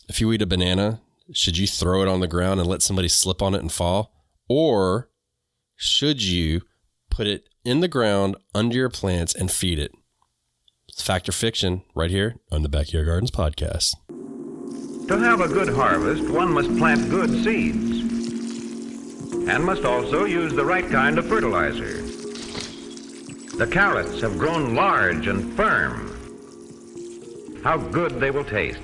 if you eat a banana, should you throw it on the ground and let somebody slip on it and fall? Or should you put it in the ground under your plants and feed it? It's fact or fiction right here on the Backyard Gardens podcast. To have a good harvest, one must plant good seeds and must also use the right kind of fertilizer. The carrots have grown large and firm. How good they will taste.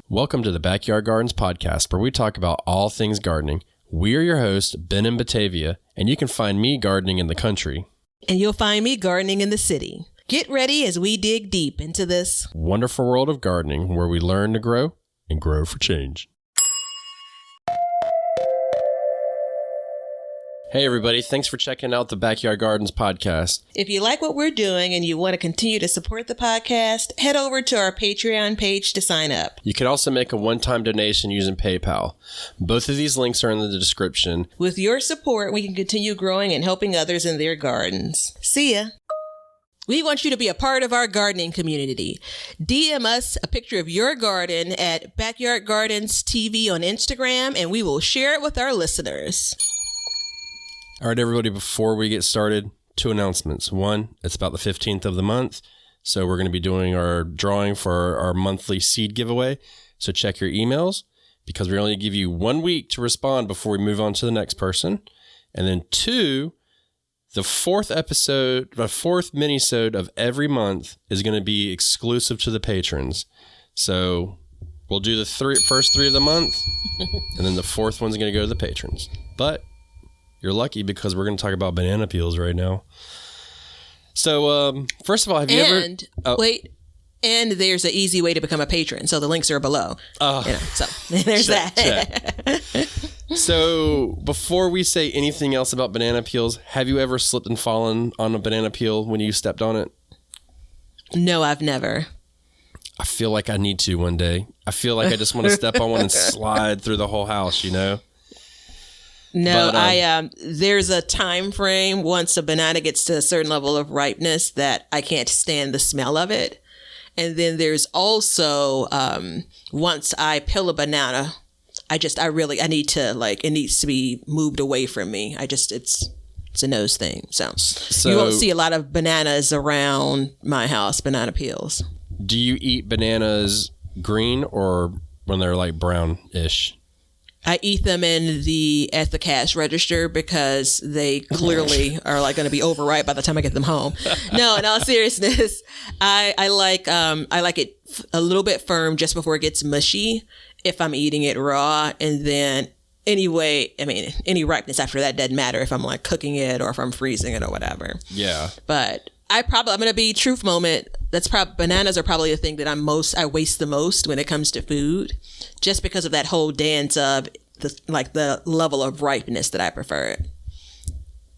Welcome to the Backyard Gardens podcast, where we talk about all things gardening. We are your hosts, Ben and Batavia, and you can find me gardening in the country. And you'll find me gardening in the city. Get ready as we dig deep into this wonderful world of gardening, where we learn to grow and grow for change. Hey everybody, thanks for checking out the Backyard Gardens podcast. If you like what we're doing and you want to continue to support the podcast, head over to our Patreon page to sign up. You can also make a one-time donation using PayPal. Both of these links are in the description. With your support, we can continue growing and helping others in their gardens. See ya! We want you to be a part of our gardening community. DM us a picture of your garden at Backyard Gardens TV on Instagram, and we will share it with our listeners. All right, everybody, before we get started, 2 announcements. One, it's about the 15th of the month, so we're going to be doing our drawing for our monthly seed giveaway. So check your emails, because we only give you 1 week to respond before we move on to the next person. And then 2, the fourth mini-sode of every month is going to be exclusive to the patrons. So we'll do the first 3 of the month, and then the fourth one's going to go to the patrons. But you're lucky, because we're going to talk about banana peels right now. So, first of all, have you ever... And there's an easy way to become a patron. So the links are below. So there's that. So before we say anything else about banana peels, have you ever slipped and fallen on a banana peel when you stepped on it? No, I've never. I feel like I need to one day. I feel like I just want to step on one and slide through the whole house, you know? No, but, there's a time frame once a banana gets to a certain level of ripeness that I can't stand the smell of it. And then there's also, once I peel a banana, I need to, it needs to be moved away from me. it's a nose thing. So you won't see a lot of bananas around my house, banana peels. Do you eat bananas green or when they're like brownish? I eat them at the cash register, because they clearly are going to be overripe by the time I get them home. No, in all seriousness, I like it a little bit firm just before it gets mushy if I'm eating it raw. And then anyway, any ripeness after that doesn't matter if I'm cooking it or if I'm freezing it or whatever. Yeah. But I'm going to be truth moment. Bananas are probably the thing that I waste the most when it comes to food, just because of that whole dance of the level of ripeness that I prefer.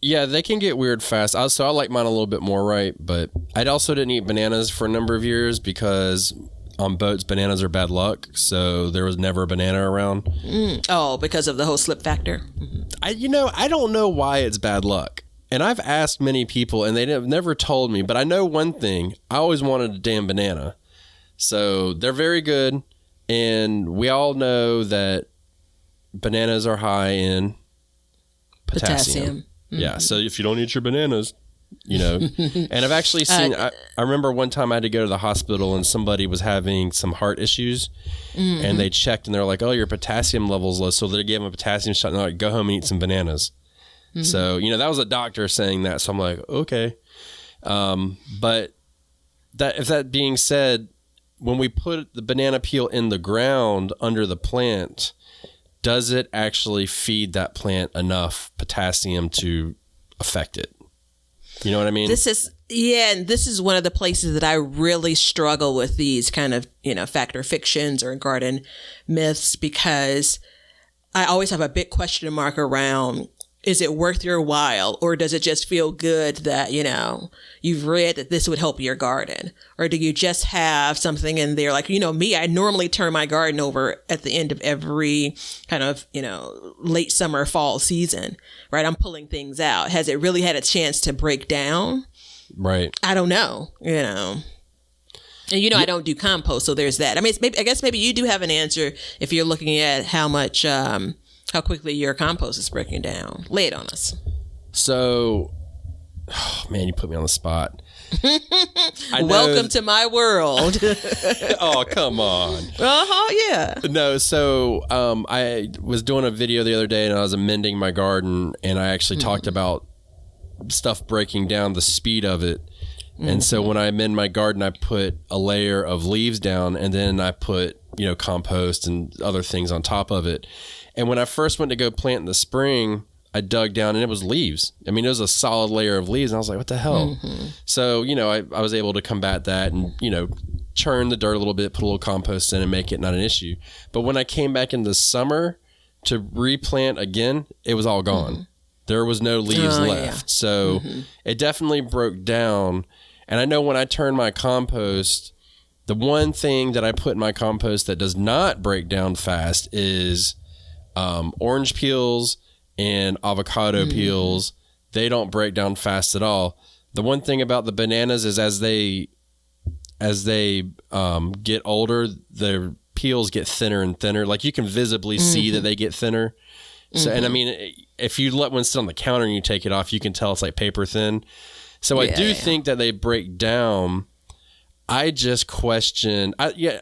Yeah, they can get weird fast. So I like mine a little bit more ripe, but I also didn't eat bananas for a number of years because on boats, bananas are bad luck. So there was never a banana around. Oh, because of the whole slip factor? Mm-hmm. I don't know why it's bad luck. And I've asked many people, and they have never told me. But I know one thing. I always wanted a damn banana. So they're very good. And we all know that bananas are high in potassium. Mm-hmm. Yeah. So if you don't eat your bananas, And I've actually seen, I remember one time I had to go to the hospital and somebody was having some heart issues. Mm-hmm. And they checked and they're like, oh, your potassium level's low. So they gave them a potassium shot and they're like, go home and eat some bananas. Mm-hmm. So, that was a doctor saying that. So I'm like, okay. But that being said, when we put the banana peel in the ground under the plant, does it actually feed that plant enough potassium to affect it? You know what I mean? This is one of the places that I really struggle with these kind of, factor fictions or garden myths, because I always have a big question mark around, is it worth your while, or does it just feel good that, you've read that this would help your garden? Or do you just have something in there like, me, I normally turn my garden over at the end of every kind of, late summer, fall season, right? I'm pulling things out. Has it really had a chance to break down? Right. I don't know, And I don't do compost, so there's that. I mean, I guess maybe you do have an answer if you're looking at how much, how quickly your compost is breaking down. Lay it on us. So, oh man, you put me on the spot. Welcome to my world. Oh, come on. Yeah. No, so I was doing a video the other day and I was amending my garden, and I actually talked about stuff breaking down, the speed of it. And so when I amend my garden, I put a layer of leaves down, and then I put, compost and other things on top of it. And when I first went to go plant in the spring, I dug down and it was leaves. I mean, it was a solid layer of leaves. And I was like, what the hell? So, I was able to combat that and, churn the dirt a little bit, put a little compost in and make it not an issue. But when I came back in the summer to replant again, it was all gone. There was no leaves left. Yeah. So it definitely broke down. And I know when I turn my compost, the one thing that I put in my compost that does not break down fast is orange peels and avocado peels. They don't break down fast at all. The one thing about the bananas is as they get older, their peels get thinner and thinner. Like you can visibly see that they get thinner. So, and I mean, if you let one sit on the counter and you take it off, you can tell it's like paper thin. So I do think that they break down. I just question, I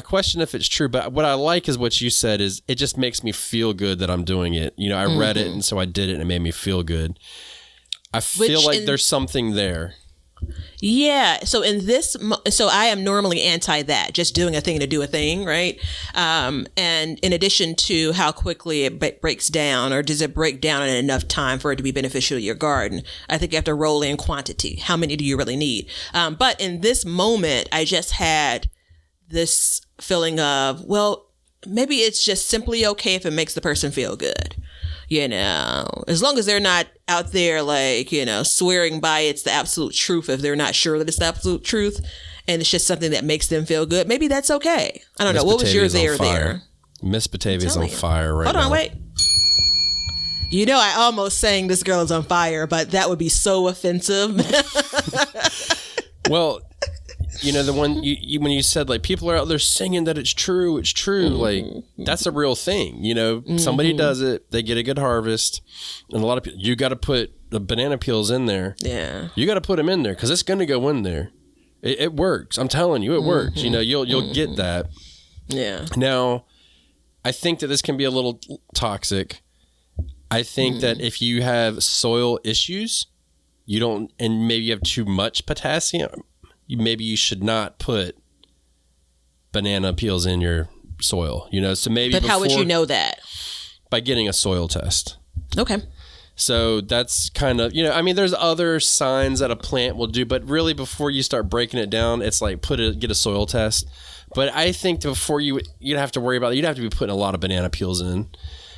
question if it's true, but what I like is what you said is it just makes me feel good that I'm doing it. I read it and so I did it and it made me feel good. I feel like there's something there. Yeah. So so I am normally anti that, just doing a thing to do a thing, right? And in addition to how quickly it breaks down, or does it break down in enough time for it to be beneficial to your garden? I think you have to roll in quantity. How many do you really need? But in this moment, I just had this feeling of, well, maybe it's just simply okay if it makes the person feel good. As long as they're not out there like, swearing by it's the absolute truth if they're not sure that it's the absolute truth and it's just something that makes them feel good. Maybe that's okay. I don't know. What was your there? Miss Batavia's on fire right now. Hold on, wait. I almost sang This Girl Is on Fire, but that would be so offensive. Well, the one when you said like people are out there singing that it's true, like that's a real thing. Somebody does it, they get a good harvest, and a lot of people, you got to put the banana peels in there. Yeah, you got to put them in there because it's going to go in there. It works. I'm telling you, it works. You'll get that. Yeah. Now, I think that this can be a little toxic. I think that if you have soil issues, and maybe you have too much potassium. Maybe you should not put banana peels in your soil, so maybe. But how would you know that? By getting a soil test. Okay. So that's kind of, there's other signs that a plant will do, but really before you start breaking it down, it's like get a soil test. But I think before you'd have to worry about it, you'd have to be putting a lot of banana peels in.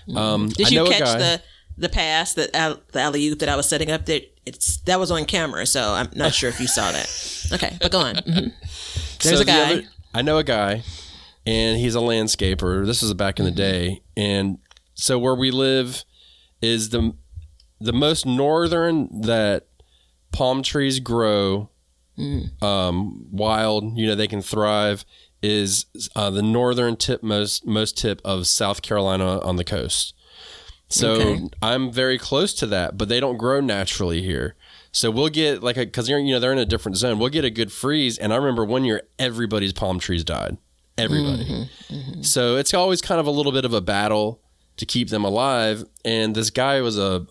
Did you catch the pass the alley-oop that I was setting up there? That was on camera, so I'm not sure if you saw that. Okay, but go on. There's a guy. I know a guy, and he's a landscaper. This was back in the day, and so where we live is the most northern that palm trees grow wild. They can thrive. Is the northern most tip of South Carolina on the coast. So I'm very close to that, but they don't grow naturally here. So we'll get because they're in a different zone. We'll get a good freeze, and I remember one year everybody's palm trees died. Everybody. So it's always kind of a little bit of a battle to keep them alive. And this guy was a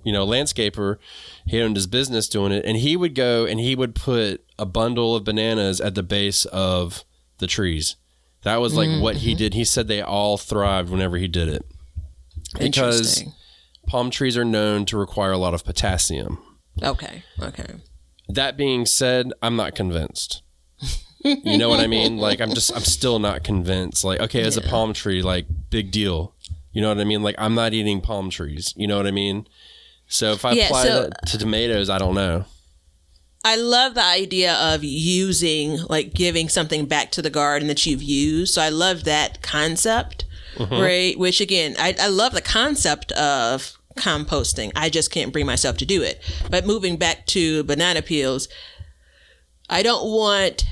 landscaper. He owned his business doing it, and he would go and he would put a bundle of bananas at the base of the trees. That was like what he did. He said they all thrived whenever he did it. Because palm trees are known to require a lot of potassium. Okay. That being said, I'm not convinced. You know what I mean? Like, I'm still not convinced. Like, okay, as a palm tree, like, big deal. You know what I mean? Like, I'm not eating palm trees. You know what I mean? So if I apply that to tomatoes, I don't know. I love the idea of giving something back to the garden that you've used. So I love that concept, right? Which again, I love the concept of composting. I just can't bring myself to do it. But moving back to banana peels, I don't want,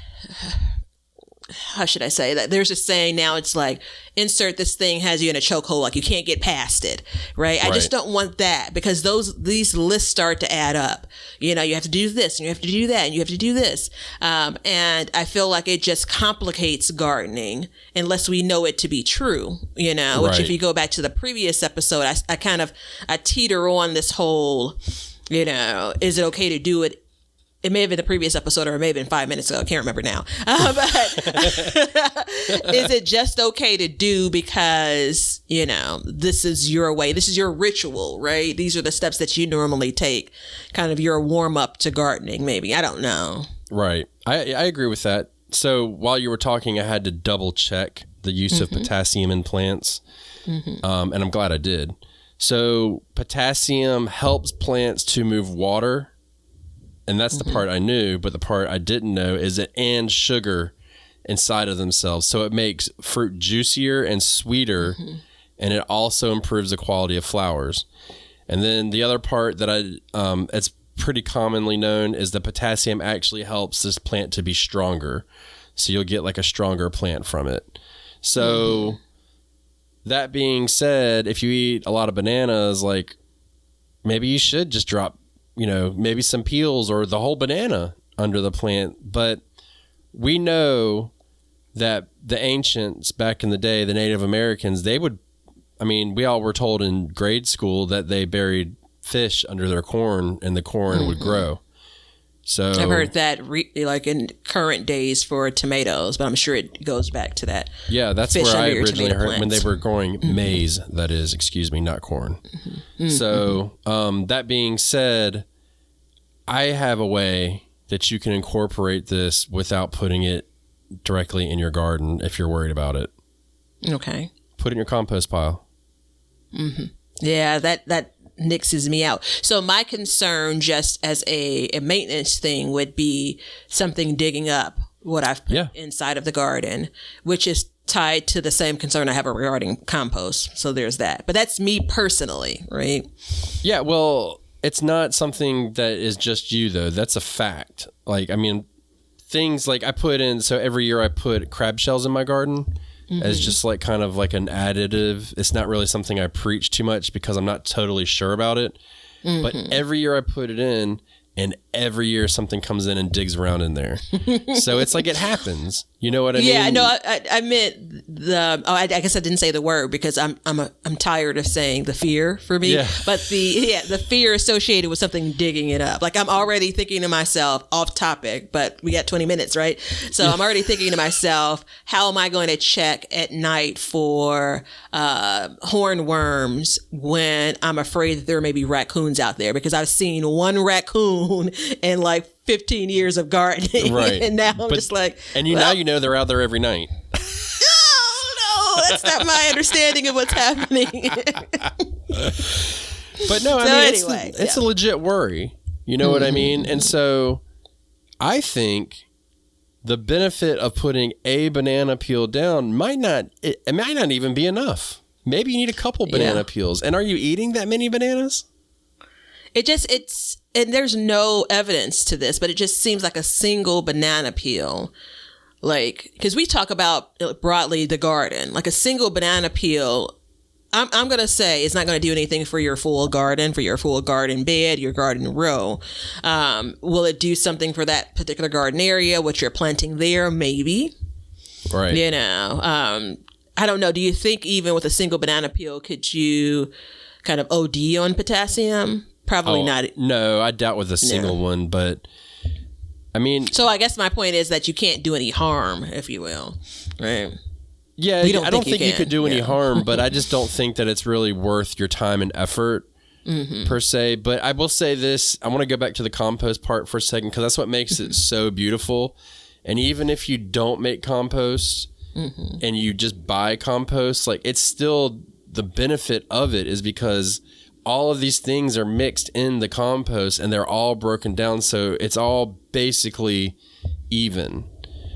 how should I say that? There's a saying now, it's like, insert this thing has you in a chokehold, like you can't get past it, right? I just don't want that, because these lists start to add up. You know, you have to do this and you have to do that and you have to do this. And I feel like it just complicates gardening unless we know it to be true, you know, which if you go back to the previous episode, I teeter on this whole, you know, is it okay to do it? It may have been the previous episode, or it may have been 5 minutes ago. I can't remember now. But is it just okay to do because, you know, this is your way? This is your ritual, right? These are the steps that you normally take, kind of your warm up to gardening, maybe. I don't know. Right. I agree with that. So while you were talking, I had to double check the use of potassium in plants. And I'm glad I did. So potassium helps plants to move water. And that's the part I knew, but the part I didn't know is it and sugar inside of themselves. So it makes fruit juicier and sweeter, and it also improves the quality of flowers. And then the other part that it's pretty commonly known is the potassium actually helps this plant to be stronger. So you'll get like a stronger plant from it. So that being said, if you eat a lot of bananas, like maybe you should just drop, you know, maybe some peels or the whole banana under the plant. But we know that the ancients back in the day, the Native Americans, we all were told in grade school that they buried fish under their corn and the corn would grow. So I've heard that like in current days for tomatoes, but I'm sure it goes back to that. Yeah, that's where I originally heard when they were growing maize, that is, not corn. So that being said, I have a way that you can incorporate this without putting it directly in your garden if you're worried about it. Okay. Put it in your compost pile. Yeah, that nixes me out. So my concern, just as a maintenance thing, would be something digging up what I've put inside of the garden, which is tied to the same concern I have regarding compost. So there's that. But that's me personally, right? Yeah, well, it's not something that is just you, though. That's a fact. Like, I mean, things like so every year I put crab shells in my garden. As just like kind of like an additive. It's not really something I preach too much because I'm not totally sure about it. But every year I put it in, and every year something comes in and digs around in there. So it's like it happens. You know what I mean? Yeah, no, I meant I guess I didn't say the word because I'm tired of saying the fear for me. Yeah. But the fear associated with something digging it up. Like I'm already thinking to myself, off topic, but we got 20 minutes, right? So I'm already thinking to myself, how am I going to check at night for hornworms when I'm afraid that there may be raccoons out there? Because I've seen one raccoon in like 15 years of gardening. Right. And now I'm just like... And now you know they're out there every night. No, that's not my understanding of what's happening. But no, I mean, it's a legit worry. You know what I mean? And so I think the benefit of putting a banana peel down might not even be enough. Maybe you need a couple banana peels. And are you eating that many bananas? And there's no evidence to this, but it just seems like a single banana peel. Like, because we talk about broadly the garden, like a single banana peel, I'm going to say it's not going to do anything for your full garden, for your full garden bed, your garden row. Will it do something for that particular garden area, what you're planting there? Maybe. Right. You know, I don't know. Do you think even with a single banana peel, could you kind of OD on potassium? Probably not. No, I doubt with a single one, but I mean... So I guess my point is that you can't do any harm, if you will, right? Yeah, I don't think you could do any harm, but I just don't think that it's really worth your time and effort, per se. But I will say this, I want to go back to the compost part for a second, because that's what makes it so beautiful. And even if you don't make compost, and you just buy compost, like it's still... The benefit of it is because all of these things are mixed in the compost and they're all broken down. So it's all basically even,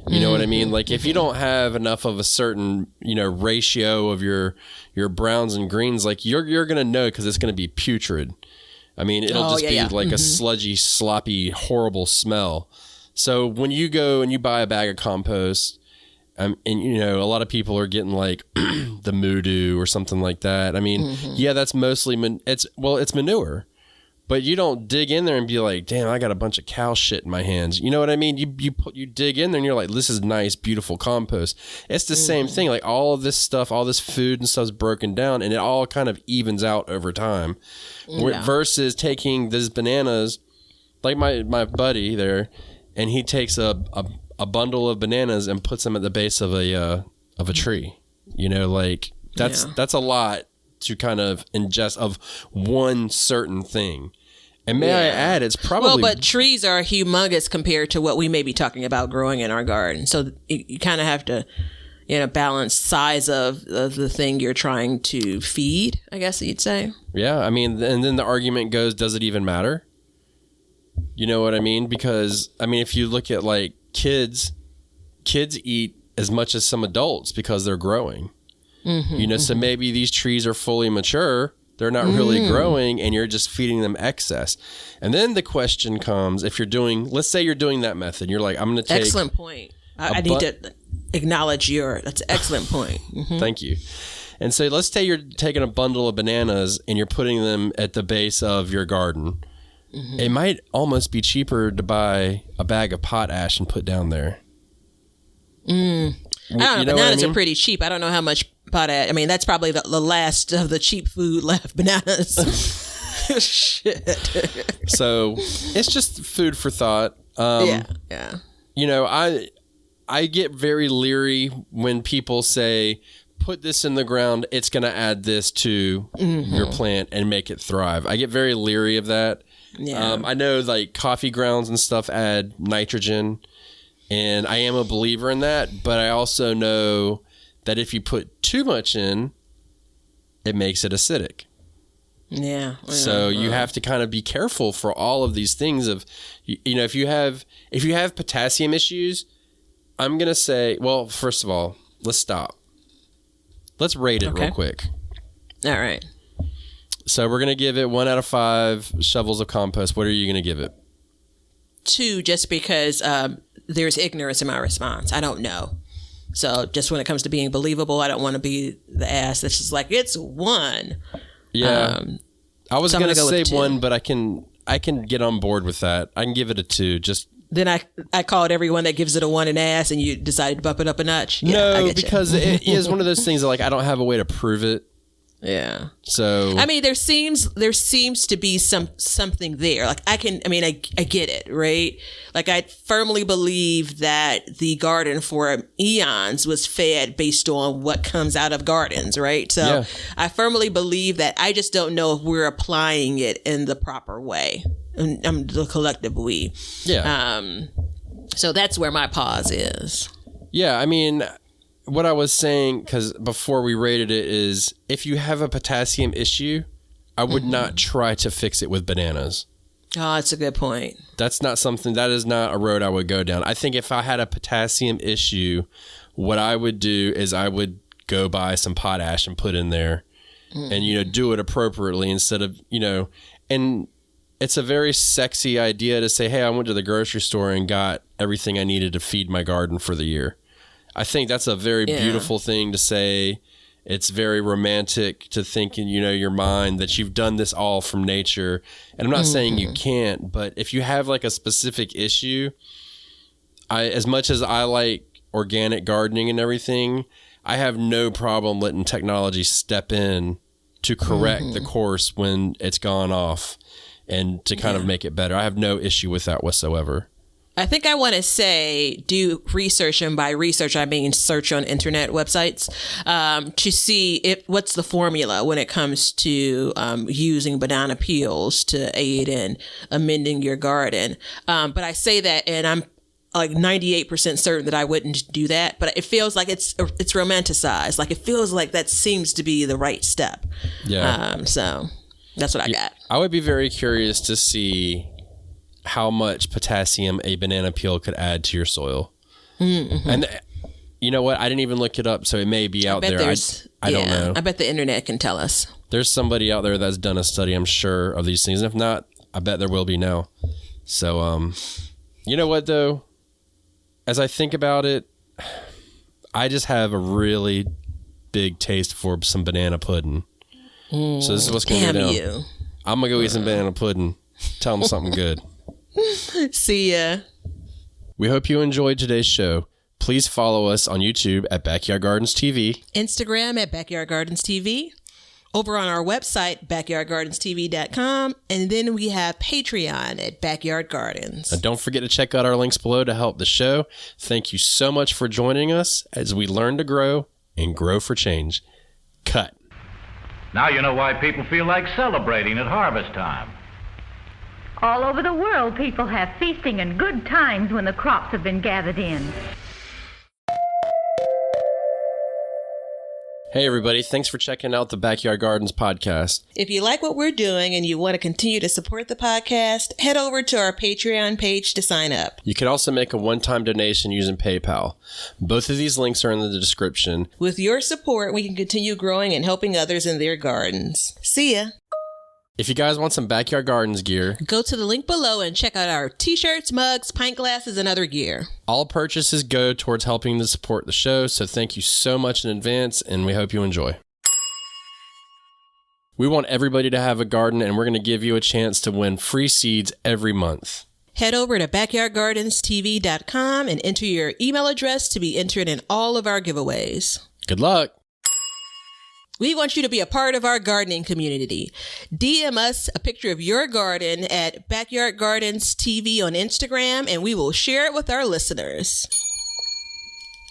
you know what I mean? Like if you don't have enough of a certain, ratio of your browns and greens, like you're going to know, because it's going to be putrid. I mean, it'll be like a sludgy, sloppy, horrible smell. So when you go and you buy a bag of compost, and you know, a lot of people are getting like the Moodoo or something like that. I mean, yeah, that's mostly it's manure, but you don't dig in there and be like, damn, I got a bunch of cow shit in my hands. You know what I mean? You dig in there and you're like, this is nice, beautiful compost. It's the same thing. Like all of this stuff, all this food and stuff's broken down, and it all kind of evens out over time. Yeah. Versus taking these bananas, like my buddy there, and he takes a bundle of bananas and puts them at the base of a tree. You know, like that's a lot to kind of ingest of one certain thing. And may I add, it's probably but trees are humongous compared to what we may be talking about growing in our garden. So you kind of have to, you know, balance size of the thing you're trying to feed, I guess you'd say. Yeah, I mean, and then the argument goes, does it even matter? You know what I mean? Because I mean, if you look at like kids eat as much as some adults because they're growing. You know, so maybe these trees are fully mature, they're not really growing, and you're just feeding them excess. And then the question comes, if you're doing, let's say you're doing that method, you're like, I'm going to take excellent point. I need to acknowledge that's an excellent point. Thank you. And so let's say you're taking a bundle of bananas and you're putting them at the base of your garden. It might almost be cheaper to buy a bag of potash and put down there. I don't know. Bananas are pretty cheap. I don't know how much potash. I mean, that's probably the last of the cheap food left. Bananas. Shit. So it's just food for thought. Yeah. You know, I get very leery when people say, put this in the ground, it's going to add this to your plant and make it thrive. I get very leery of that. Yeah. I know like coffee grounds and stuff add nitrogen, and I am a believer in that, but I also know that if you put too much in, it makes it acidic. Yeah. So you have to kind of be careful for all of these things of, you know, if you have potassium issues, I'm going to say, well, first of all, let's stop. Let's rate it real quick. All right. So we're going to give it 1 out of 5 shovels of compost. What are you going to give it? 2, just because there's ignorance in my response. I don't know. So just when it comes to being believable, I don't want to be the ass that's just like, it's 1. Yeah. I was going to say 2. 1, but I can get on board with that. I can give it a 2. Just then I called everyone that gives it a 1 an ass, and you decided to bump it up a notch. Yeah, no, because it is one of those things that, like, I don't have a way to prove it. Yeah. So I mean, there seems to be something there. Like I get it, right? Like I firmly believe that the garden for eons was fed based on what comes out of gardens, right? So yeah. I firmly believe that. I just don't know if we're applying it in the proper way. The collective we. Yeah. So that's where my pause is. Yeah, I mean, what I was saying, because before we rated it, is if you have a potassium issue, I would not try to fix it with bananas. Oh, that's a good point. That is not a road I would go down. I think if I had a potassium issue, what I would do is I would go buy some potash and put in there and, do it appropriately instead of, and it's a very sexy idea to say, hey, I went to the grocery store and got everything I needed to feed my garden for the year. I think that's a very beautiful thing to say. It's very romantic to think in, your mind that you've done this all from nature. And I'm not saying you can't, but if you have like a specific issue, as much as I like organic gardening and everything, I have no problem letting technology step in to correct the course when it's gone off and to kind of make it better. I have no issue with that whatsoever. I think I want to say do research, and by research I mean search on internet websites to see what's the formula when it comes to using banana peels to aid in amending your garden. But I say that, and I'm like 98% certain that I wouldn't do that. But it feels like it's romanticized. Like it feels like that seems to be the right step. Yeah. So that's what I got. I would be very curious to see how much potassium a banana peel could add to your soil. And you know what? I didn't even look it up, so it may be out there. I don't know. I bet the internet can tell us. There's somebody out there that's done a study, I'm sure, of these things. And if not, I bet there will be now. So, You know what, though? As I think about it, I just have a really big taste for some banana pudding. So this is what's going to go down. You. I'm going to go eat some banana pudding. Tell them something good. See ya. We hope you enjoyed today's show. Please follow us on YouTube at Backyard Gardens TV. Instagram at Backyard Gardens TV. Over on our website, backyardgardenstv.com. And then we have Patreon at Backyard Gardens. And don't forget to check out our links below to help the show. Thank you so much for joining us as we learn to grow and grow for change. Cut. Now you know why people feel like celebrating at harvest time. All over the world, people have feasting and good times when the crops have been gathered in. Hey, everybody. Thanks for checking out the Backyard Gardens podcast. If you like what we're doing and you want to continue to support the podcast, head over to our Patreon page to sign up. You can also make a one-time donation using PayPal. Both of these links are in the description. With your support, we can continue growing and helping others in their gardens. See ya. If you guys want some Backyard Gardens gear, Go to the link below and check out our t-shirts, mugs, pint glasses, and other gear. all purchases go towards helping to support the show, so thank you so much in advance, and we hope you enjoy. We want everybody to have a garden, and we're going to give you a chance to win free seeds every month. Head over to backyardgardenstv.com and enter your email address to be entered in all of our giveaways. Good luck! We want you to be a part of our gardening community. DM us a picture of your garden at Backyard Gardens TV on Instagram, and we will share it with our listeners.